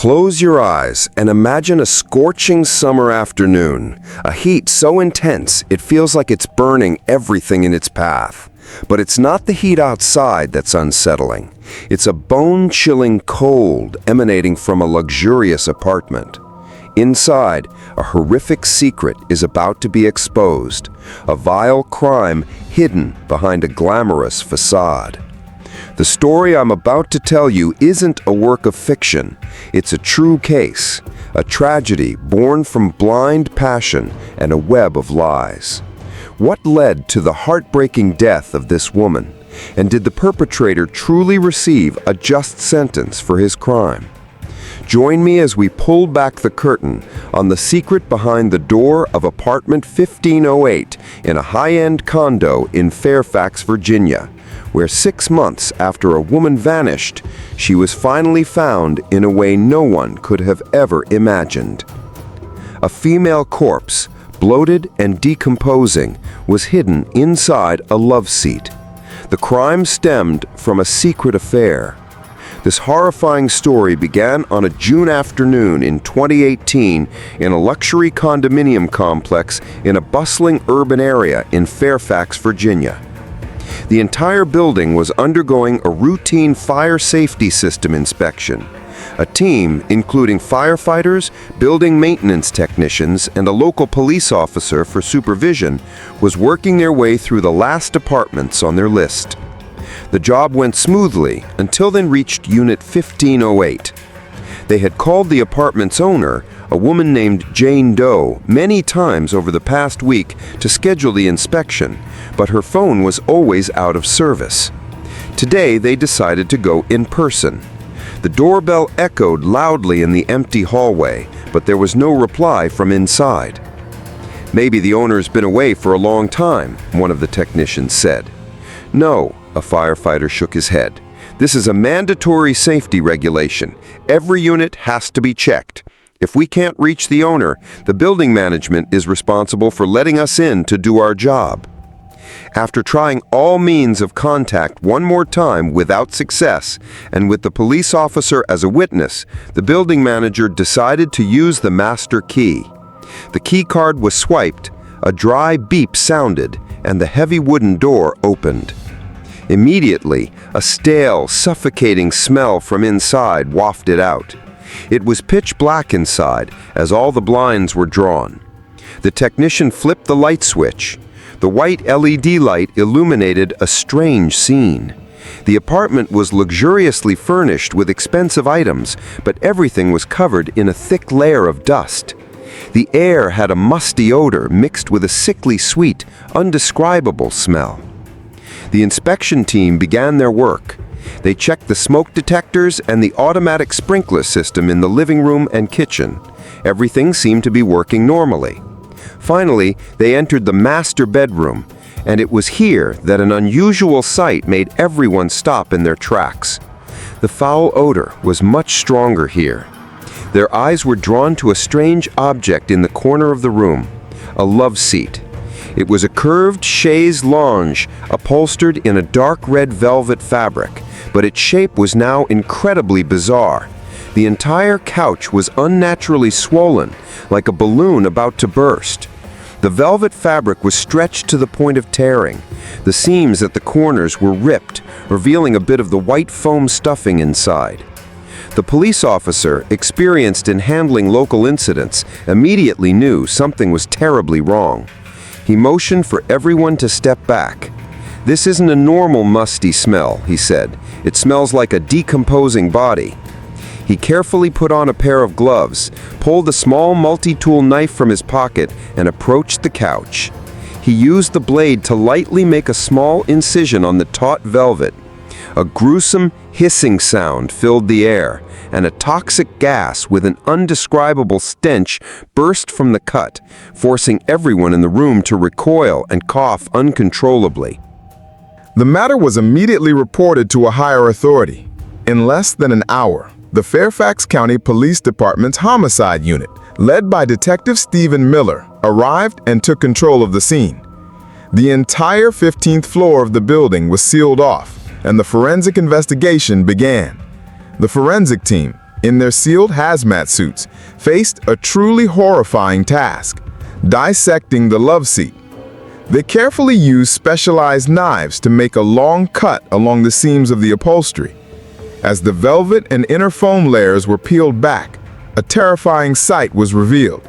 Close your eyes and imagine a scorching summer afternoon, a heat so intense it feels like it's burning everything in its path. But it's not the heat outside that's unsettling. It's a bone-chilling cold emanating from a luxurious apartment. Inside, a horrific secret is about to be exposed, a vile crime hidden behind a glamorous facade. The story I'm about to tell you isn't a work of fiction. It's a true case, a tragedy born from blind passion and a web of lies. What led to the heartbreaking death of this woman? And did the perpetrator truly receive a just sentence for his crime? Join me as we pull back the curtain on the secret behind the door of apartment 1508 in a high-end condo in Fairfax, Virginia, where 6 months after a woman vanished, she was finally found in a way no one could have ever imagined. A female corpse, bloated and decomposing, was hidden inside a love seat. The crime stemmed from a secret affair. This horrifying story began on a June afternoon in 2018 in a luxury condominium complex in a bustling urban area in Fairfax, Virginia. The entire building was undergoing a routine fire safety system inspection. A team, including firefighters, building maintenance technicians, and a local police officer for supervision, was working their way through the last apartments on their list. The job went smoothly until they reached Unit 1508. They had called the apartment's owner, a woman named Jane Doe, many times over the past week to schedule the inspection, but her phone was always out of service. Today, they decided to go in person. The doorbell echoed loudly in the empty hallway, but there was no reply from inside. "Maybe the owner's been away for a long time," one of the technicians said. "No," a firefighter shook his head. "This is a mandatory safety regulation. Every unit has to be checked. If we can't reach the owner, the building management is responsible for letting us in to do our job." After trying all means of contact one more time without success, and with the police officer as a witness, the building manager decided to use the master key. The key card was swiped, a dry beep sounded, and the heavy wooden door opened. Immediately, a stale, suffocating smell from inside wafted out. It was pitch black inside, as all the blinds were drawn. The technician flipped the light switch. The white LED light illuminated a strange scene. The apartment was luxuriously furnished with expensive items, but everything was covered in a thick layer of dust. The air had a musty odor mixed with a sickly sweet, undescribable smell. The inspection team began their work. They checked the smoke detectors and the automatic sprinkler system in the living room and kitchen. Everything seemed to be working normally. Finally, they entered the master bedroom, and it was here that an unusual sight made everyone stop in their tracks. The foul odor was much stronger here. Their eyes were drawn to a strange object in the corner of the room, a love seat. It was a curved chaise lounge upholstered in a dark red velvet fabric, but its shape was now incredibly bizarre. The entire couch was unnaturally swollen, like a balloon about to burst. The velvet fabric was stretched to the point of tearing. The seams at the corners were ripped, revealing a bit of the white foam stuffing inside. The police officer, experienced in handling local incidents, immediately knew something was terribly wrong. He motioned for everyone to step back. "This isn't a normal musty smell," he said. "It smells like a decomposing body." He carefully put on a pair of gloves, pulled a small multi-tool knife from his pocket, and approached the couch. He used the blade to lightly make a small incision on the taut velvet. A gruesome, hissing sound filled the air, and a toxic gas with an undescribable stench burst from the cut, forcing everyone in the room to recoil and cough uncontrollably. The matter was immediately reported to a higher authority. In less than an hour, the Fairfax County Police Department's homicide unit, led by Detective Stephen Miller, arrived and took control of the scene. The entire 15th floor of the building was sealed off, and the forensic investigation began. The forensic team, in their sealed hazmat suits, faced a truly horrifying task: dissecting the love seat. They carefully used specialized knives to make a long cut along the seams of the upholstery. As the velvet and inner foam layers were peeled back, a terrifying sight was revealed.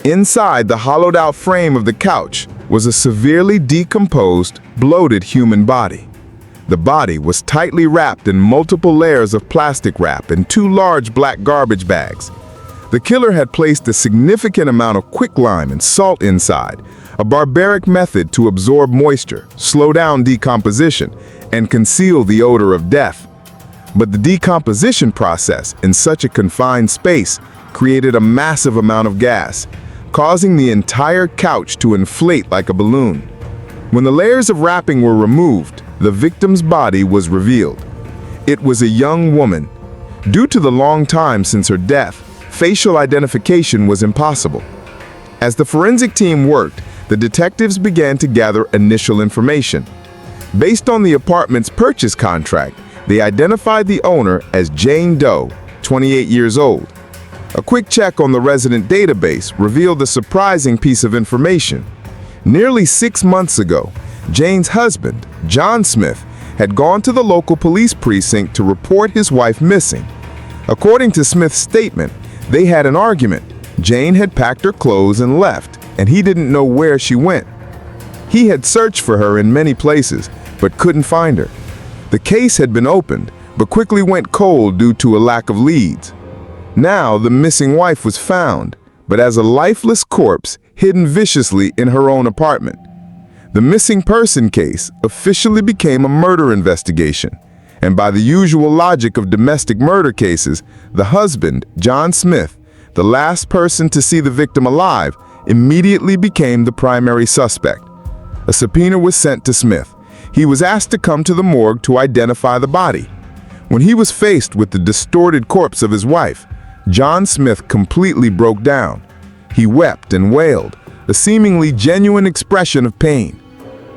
Inside the hollowed-out frame of the couch was a severely decomposed, bloated human body. The body was tightly wrapped in multiple layers of plastic wrap in 2 large black garbage bags. The killer had placed a significant amount of quicklime and salt inside, a barbaric method to absorb moisture, slow down decomposition, and conceal the odor of death. But the decomposition process in such a confined space created a massive amount of gas, causing the entire couch to inflate like a balloon. When the layers of wrapping were removed, the victim's body was revealed. It was a young woman. Due to the long time since her death, facial identification was impossible. As the forensic team worked, the detectives began to gather initial information. Based on the apartment's purchase contract, they identified the owner as Jane Doe, 28 years old. A quick check on the resident database revealed a surprising piece of information. Nearly 6 months ago, Jane's husband, John Smith, had gone to the local police precinct to report his wife missing. According to Smith's statement, they had an argument. Jane had packed her clothes and left, and he didn't know where she went. He had searched for her in many places, but couldn't find her. The case had been opened, but quickly went cold due to a lack of leads. Now, the missing wife was found, but as a lifeless corpse hidden viciously in her own apartment. The missing person case officially became a murder investigation, and by the usual logic of domestic murder cases, the husband, John Smith, the last person to see the victim alive, immediately became the primary suspect. A subpoena was sent to Smith. He was asked to come to the morgue to identify the body. When he was faced with the distorted corpse of his wife, John Smith completely broke down. He wept and wailed, a seemingly genuine expression of pain.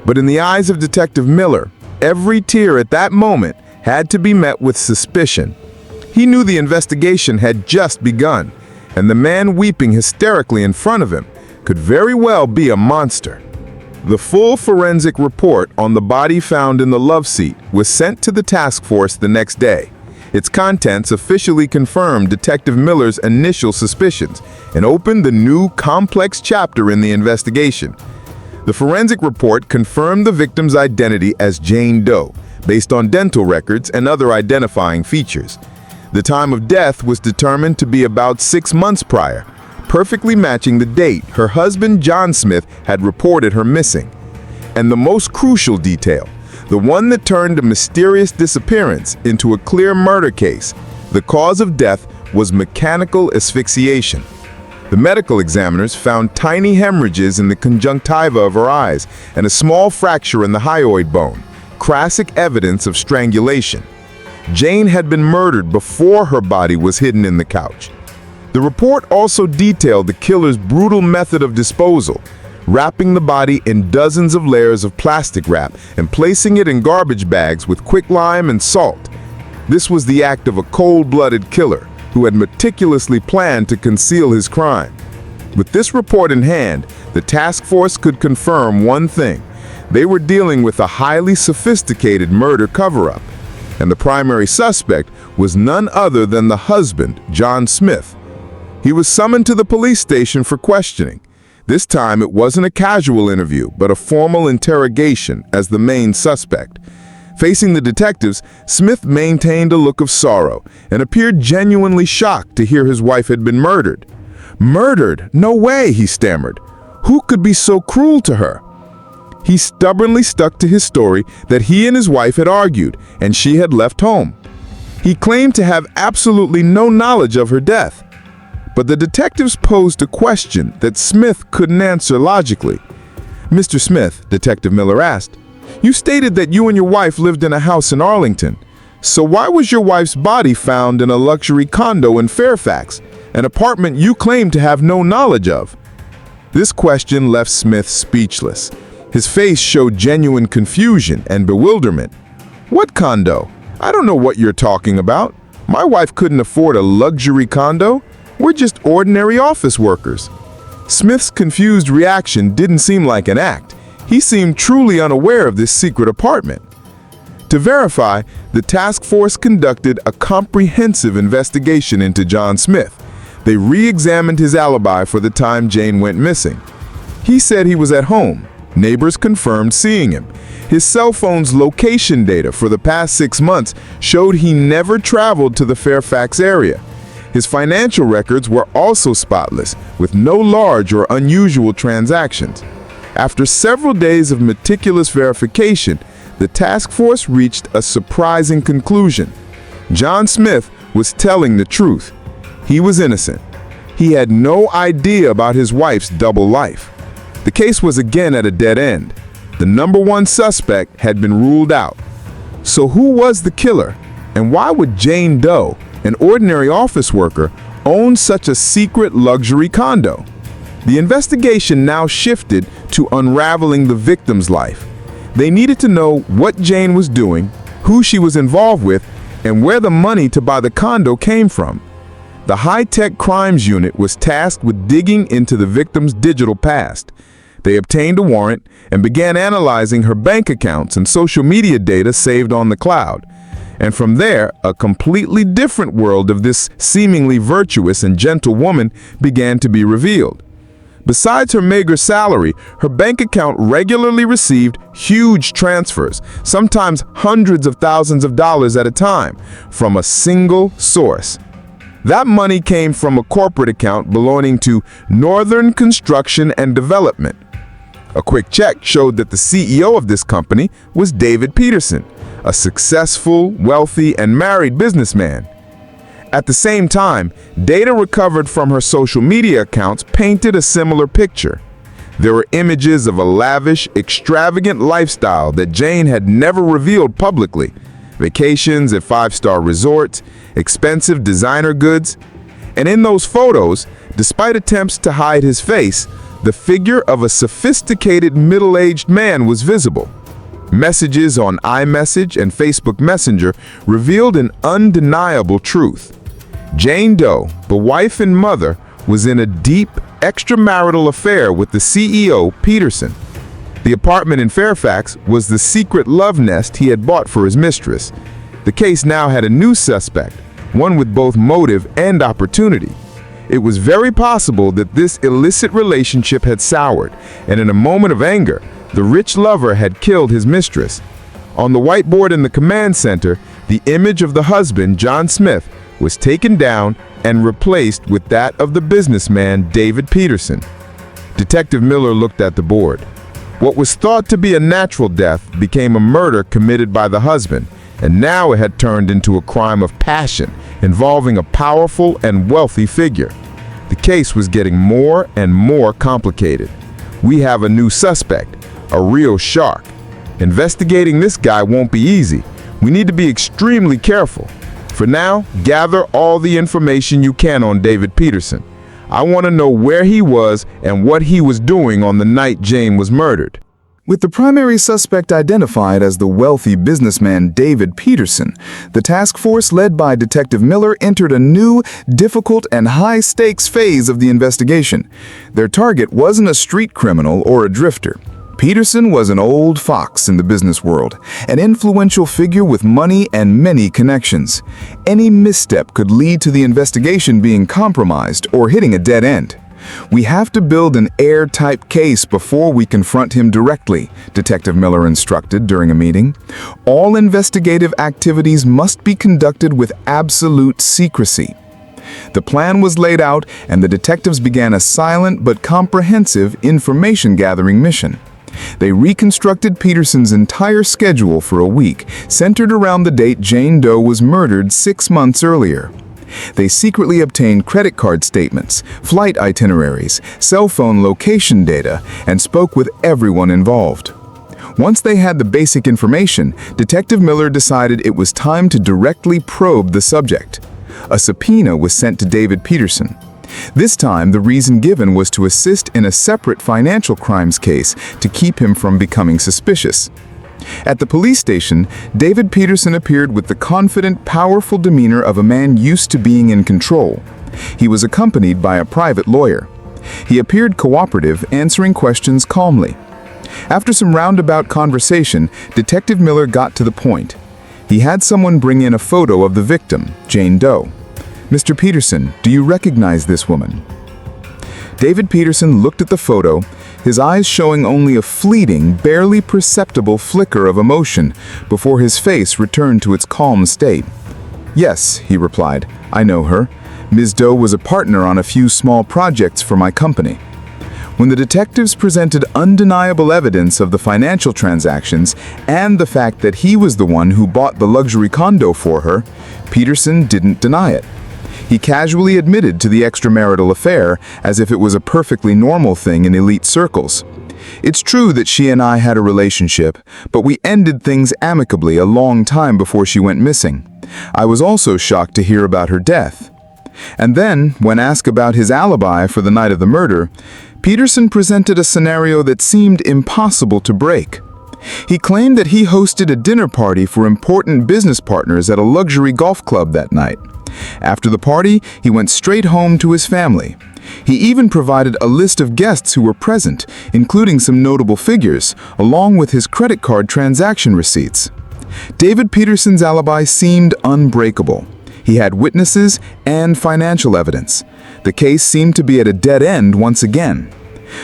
But in the eyes of Detective Miller, every tear at that moment had to be met with suspicion. He knew the investigation had just begun, and the man weeping hysterically in front of him could very well be a monster. The full forensic report on the body found in the love seat was sent to the task force the next day. Its contents officially confirmed Detective Miller's initial suspicions and opened the new complex chapter in the investigation. The forensic report confirmed the victim's identity as Jane Doe, based on dental records and other identifying features. The time of death was determined to be about 6 months prior, perfectly matching the date her husband John Smith had reported her missing. And the most crucial detail, the one that turned a mysterious disappearance into a clear murder case, the cause of death was mechanical asphyxiation. The medical examiners found tiny hemorrhages in the conjunctiva of her eyes and a small fracture in the hyoid bone, classic evidence of strangulation. Jane had been murdered before her body was hidden in the couch. The report also detailed the killer's brutal method of disposal, wrapping the body in dozens of layers of plastic wrap and placing it in garbage bags with quicklime and salt. This was the act of a cold-blooded killer who had meticulously planned to conceal his crime. With this report in hand, the task force could confirm one thing: they were dealing with a highly sophisticated murder cover-up, and the primary suspect was none other than the husband, John Smith. He was summoned to the police station for questioning. This time it wasn't a casual interview, but a formal interrogation as the main suspect. Facing the detectives, Smith maintained a look of sorrow and appeared genuinely shocked to hear his wife had been murdered. "Murdered? No way," he stammered. "Who could be so cruel to her?" He stubbornly stuck to his story that he and his wife had argued and she had left home. He claimed to have absolutely no knowledge of her death. But the detectives posed a question that Smith couldn't answer logically. "Mr. Smith," Detective Miller asked, "you stated that you and your wife lived in a house in Arlington. So why was your wife's body found in a luxury condo in Fairfax, an apartment you claim to have no knowledge of?" This question left Smith speechless. His face showed genuine confusion and bewilderment. "What condo? I don't know what you're talking about. My wife couldn't afford a luxury condo. We're just ordinary office workers." Smith's confused reaction didn't seem like an act. He seemed truly unaware of this secret apartment. To verify, the task force conducted a comprehensive investigation into John Smith. They re-examined his alibi for the time Jane went missing. He said he was at home. Neighbors confirmed seeing him. His cell phone's location data for the past 6 months showed he never traveled to the Fairfax area. His financial records were also spotless, with no large or unusual transactions. After several days of meticulous verification, the task force reached a surprising conclusion. John Smith was telling the truth. He was innocent. He had no idea about his wife's double life. The case was again at a dead end. The number one suspect had been ruled out. So who was the killer? And why would Jane Doe, an ordinary office worker, own such a secret luxury condo? The investigation now shifted to unraveling the victim's life. They needed to know what Jane was doing, who she was involved with, and where the money to buy the condo came from. The high-tech crimes unit was tasked with digging into the victim's digital past. They obtained a warrant and began analyzing her bank accounts and social media data saved on the cloud. And from there, a completely different world of this seemingly virtuous and gentle woman began to be revealed. Besides her meager salary, her bank account regularly received huge transfers, sometimes hundreds of thousands of dollars at a time, from a single source. That money came from a corporate account belonging to Northern Construction and Development. A quick check showed that the CEO of this company was David Peterson, a successful, wealthy, and married businessman. At the same time, data recovered from her social media accounts painted a similar picture. There were images of a lavish, extravagant lifestyle that Jane had never revealed publicly. Vacations at 5-star resorts, expensive designer goods. And in those photos, despite attempts to hide his face, the figure of a sophisticated middle-aged man was visible. Messages on iMessage and Facebook Messenger revealed an undeniable truth. Jane Doe, the wife and mother, was in a deep, extramarital affair with the CEO, Peterson. The apartment in Fairfax was the secret love nest he had bought for his mistress. The case now had a new suspect, one with both motive and opportunity. It was very possible that this illicit relationship had soured, and in a moment of anger, the rich lover had killed his mistress. On the whiteboard in the command center, the image of the husband, John Smith, was taken down and replaced with that of the businessman, David Peterson. Detective Miller looked at the board. What was thought to be a natural death became a murder committed by the husband, and now it had turned into a crime of passion involving a powerful and wealthy figure. The case was getting more and more complicated. We have a new suspect, a real shark. Investigating this guy won't be easy. We need to be extremely careful. For now, gather all the information you can on David Peterson. I want to know where he was and what he was doing on the night Jane was murdered. With the primary suspect identified as the wealthy businessman David Peterson, the task force led by Detective Miller entered a new, difficult, and high-stakes phase of the investigation. Their target wasn't a street criminal or a drifter. Peterson was an old fox in the business world, an influential figure with money and many connections. Any misstep could lead to the investigation being compromised or hitting a dead end. We have to build an airtight case before we confront him directly, Detective Miller instructed during a meeting. All investigative activities must be conducted with absolute secrecy. The plan was laid out, and the detectives began a silent but comprehensive information-gathering mission. They reconstructed Peterson's entire schedule for a week, centered around the date Jane Doe was murdered 6 months earlier. They secretly obtained credit card statements, flight itineraries, cell phone location data, and spoke with everyone involved. Once they had the basic information, Detective Miller decided it was time to directly probe the subject. A subpoena was sent to David Peterson. This time, the reason given was to assist in a separate financial crimes case to keep him from becoming suspicious. At the police station, David Peterson appeared with the confident, powerful demeanor of a man used to being in control. He was accompanied by a private lawyer. He appeared cooperative, answering questions calmly. After some roundabout conversation, Detective Miller got to the point. He had someone bring in a photo of the victim, Jane Doe. "Mr. Peterson, do you recognize this woman?" David Peterson looked at the photo, his eyes showing only a fleeting, barely perceptible flicker of emotion before his face returned to its calm state. "Yes," he replied, "I know her. Ms. Doe was a partner on a few small projects for my company." When the detectives presented undeniable evidence of the financial transactions and the fact that he was the one who bought the luxury condo for her, Peterson didn't deny it. He casually admitted to the extramarital affair as if it was a perfectly normal thing in elite circles. "It's true that she and I had a relationship, but we ended things amicably a long time before she went missing. I was also shocked to hear about her death." And then, when asked about his alibi for the night of the murder, Peterson presented a scenario that seemed impossible to break. He claimed that he hosted a dinner party for important business partners at a luxury golf club that night. After the party, he went straight home to his family. He even provided a list of guests who were present, including some notable figures, along with his credit card transaction receipts. David Peterson's alibi seemed unbreakable. He had witnesses and financial evidence. The case seemed to be at a dead end once again.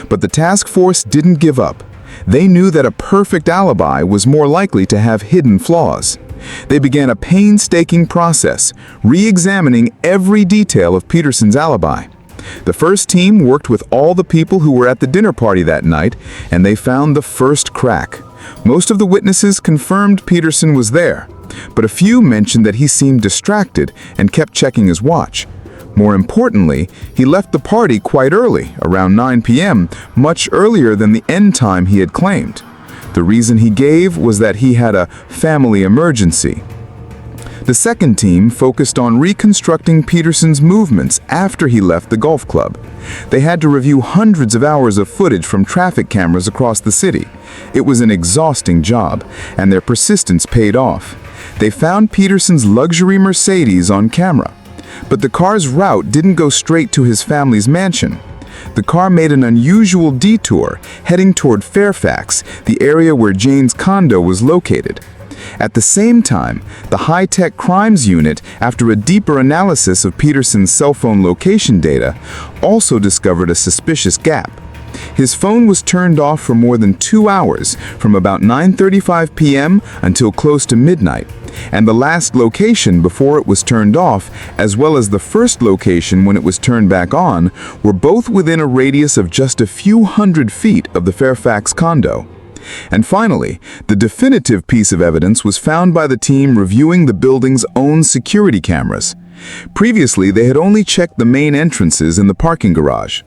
But the task force didn't give up. They knew that a perfect alibi was more likely to have hidden flaws. They began a painstaking process, re-examining every detail of Peterson's alibi. The first team worked with all the people who were at the dinner party that night, and they found the first crack. Most of the witnesses confirmed Peterson was there, but a few mentioned that he seemed distracted and kept checking his watch. More importantly, he left the party quite early, around 9 p.m., much earlier than the end time he had claimed. The reason he gave was that he had a family emergency. The second team focused on reconstructing Peterson's movements after he left the golf club. They had to review hundreds of hours of footage from traffic cameras across the city. It was an exhausting job, and their persistence paid off. They found Peterson's luxury Mercedes on camera, but the car's route didn't go straight to his family's mansion. The car made an unusual detour, heading toward Fairfax, the area where Jane's condo was located. At the same time, the high-tech crimes unit, after a deeper analysis of Peterson's cell phone location data, also discovered a suspicious gap. His phone was turned off for more than 2 hours, from about 9:35 p.m. until close to midnight, and the last location before it was turned off, as well as the first location when it was turned back on, were both within a radius of just a few hundred feet of the Fairfax condo. And finally, the definitive piece of evidence was found by the team reviewing the building's own security cameras. Previously, they had only checked the main entrances in the parking garage.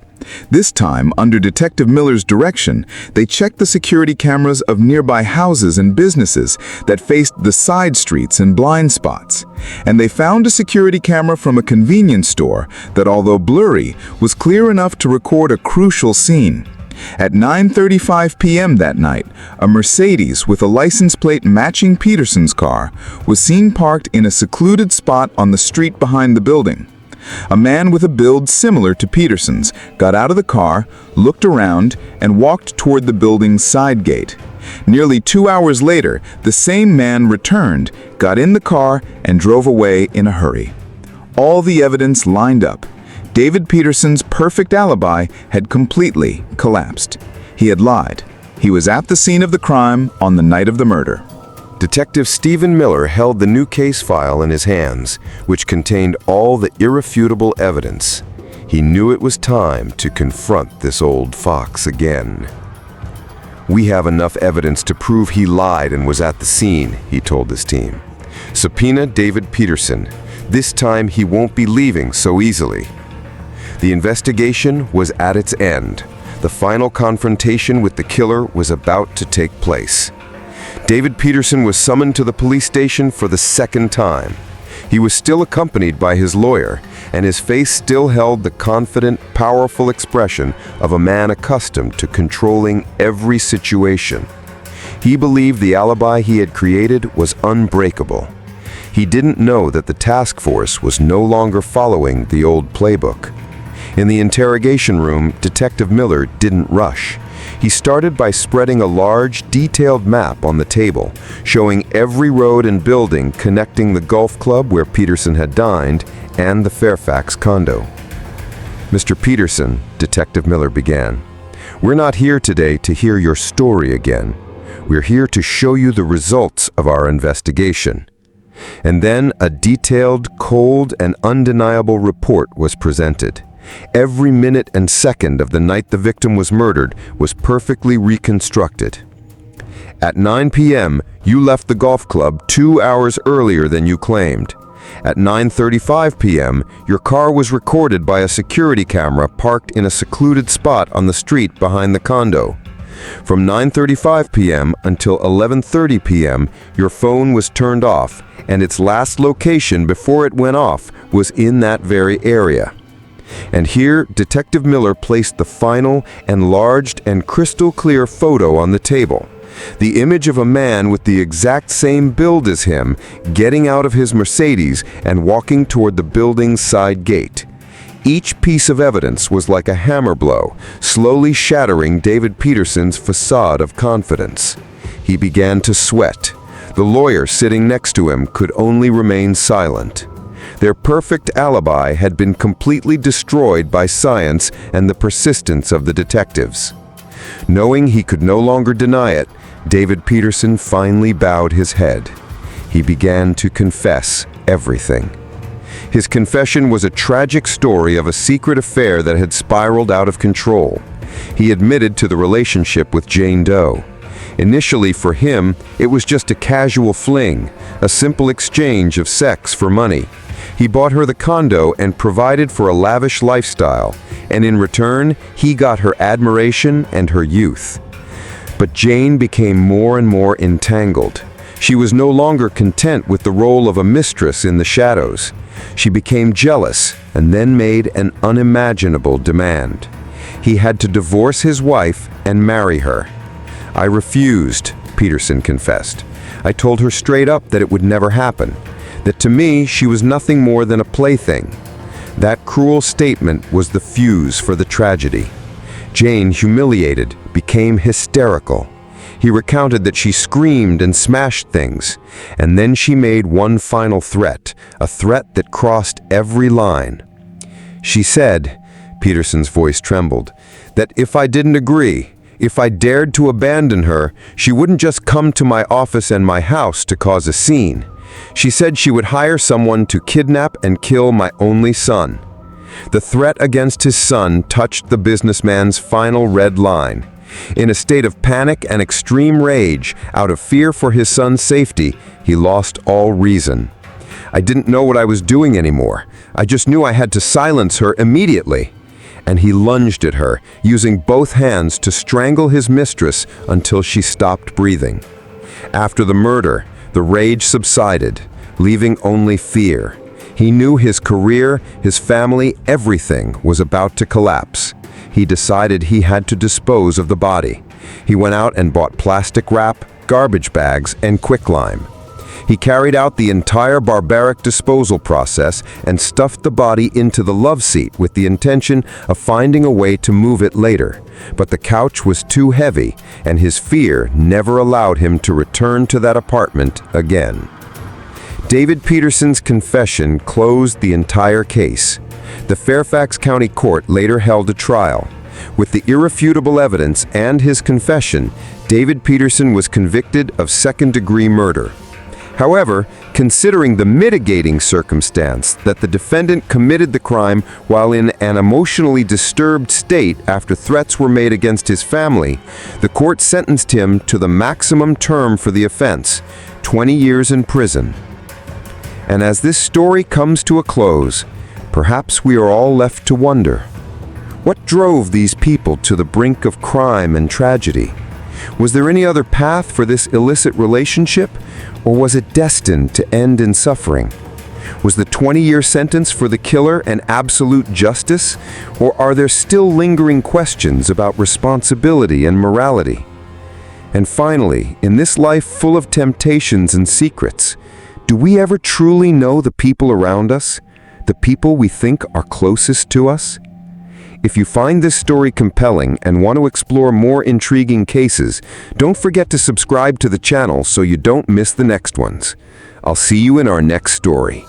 This time, under Detective Miller's direction, they checked the security cameras of nearby houses and businesses that faced the side streets and blind spots. And they found a security camera from a convenience store that, although blurry, was clear enough to record a crucial scene. At 9:35 p.m. that night, a Mercedes with a license plate matching Peterson's car was seen parked in a secluded spot on the street behind the building. A man with a build similar to Peterson's got out of the car, looked around, and walked toward the building's side gate. Nearly 2 hours later, the same man returned, got in the car, and drove away in a hurry. All the evidence lined up. David Peterson's perfect alibi had completely collapsed. He had lied. He was at the scene of the crime on the night of the murder. Detective Stephen Miller held the new case file in his hands, which contained all the irrefutable evidence. He knew it was time to confront this old fox again. "We have enough evidence to prove he lied and was at the scene," he told his team. "Subpoena David Peterson. This time he won't be leaving so easily." The investigation was at its end. The final confrontation with the killer was about to take place. David Peterson was summoned to the police station for the second time. He was still accompanied by his lawyer, and his face still held the confident, powerful expression of a man accustomed to controlling every situation. He believed the alibi he had created was unbreakable. He didn't know that the task force was no longer following the old playbook. In the interrogation room, Detective Miller didn't rush. He started by spreading a large, detailed map on the table, showing every road and building connecting the golf club where Peterson had dined and the Fairfax condo. "Mr. Peterson," Detective Miller began, "we're not here today to hear your story again. We're here to show you the results of our investigation." And then a detailed, cold, and undeniable report was presented. Every minute and second of the night the victim was murdered was perfectly reconstructed. At 9 p.m., you left the golf club 2 hours earlier than you claimed. At 9:35 p.m., your car was recorded by a security camera parked in a secluded spot on the street behind the condo. From 9:35 p.m. until 11:30 p.m., your phone was turned off, and its last location before it went off was in that very area. And here, Detective Miller placed the final, enlarged, and crystal-clear photo on the table. The image of a man with the exact same build as him, getting out of his Mercedes and walking toward the building's side gate. Each piece of evidence was like a hammer blow, slowly shattering David Peterson's facade of confidence. He began to sweat. The lawyer sitting next to him could only remain silent. Their perfect alibi had been completely destroyed by science and the persistence of the detectives. Knowing he could no longer deny it, David Peterson finally bowed his head. He began to confess everything. His confession was a tragic story of a secret affair that had spiraled out of control. He admitted to the relationship with Jane Doe. Initially, for him, it was just a casual fling, a simple exchange of sex for money. He bought her the condo and provided for a lavish lifestyle, and in return, he got her admiration and her youth. But Jane became more and more entangled. She was no longer content with the role of a mistress in the shadows. She became jealous and then made an unimaginable demand. He had to divorce his wife and marry her. "I refused," Peterson confessed. "I told her straight up that it would never happen, that to me she was nothing more than a plaything." That cruel statement was the fuse for the tragedy. Jane, humiliated, became hysterical. He recounted that she screamed and smashed things, and then she made one final threat, a threat that crossed every line. She said, Peterson's voice trembled, that if I didn't agree, if I dared to abandon her, she wouldn't just come to my office and my house to cause a scene. She said she would hire someone to kidnap and kill my only son. The threat against his son touched the businessman's final red line. In a state of panic and extreme rage, out of fear for his son's safety, he lost all reason. "I didn't know what I was doing anymore. I just knew I had to silence her immediately." And he lunged at her, using both hands to strangle his mistress until she stopped breathing. After the murder, the rage subsided, leaving only fear. He knew his career, his family, everything was about to collapse. He decided he had to dispose of the body. He went out and bought plastic wrap, garbage bags, and quicklime. He carried out the entire barbaric disposal process and stuffed the body into the love seat with the intention of finding a way to move it later. But the couch was too heavy, and his fear never allowed him to return to that apartment again. David Peterson's confession closed the entire case. The Fairfax County Court later held a trial. With the irrefutable evidence and his confession, David Peterson was convicted of second-degree murder. However, considering the mitigating circumstance that the defendant committed the crime while in an emotionally disturbed state after threats were made against his family, the court sentenced him to the maximum term for the offense, 20 years in prison. And as this story comes to a close, perhaps we are all left to wonder, what drove these people to the brink of crime and tragedy? Was there any other path for this illicit relationship, or was it destined to end in suffering? Was the 20-year sentence for the killer an absolute justice, or are there still lingering questions about responsibility and morality? And finally, in this life full of temptations and secrets, do we ever truly know the people around us? The people we think are closest to us? If you find this story compelling and want to explore more intriguing cases, don't forget to subscribe to the channel so you don't miss the next ones. I'll see you in our next story.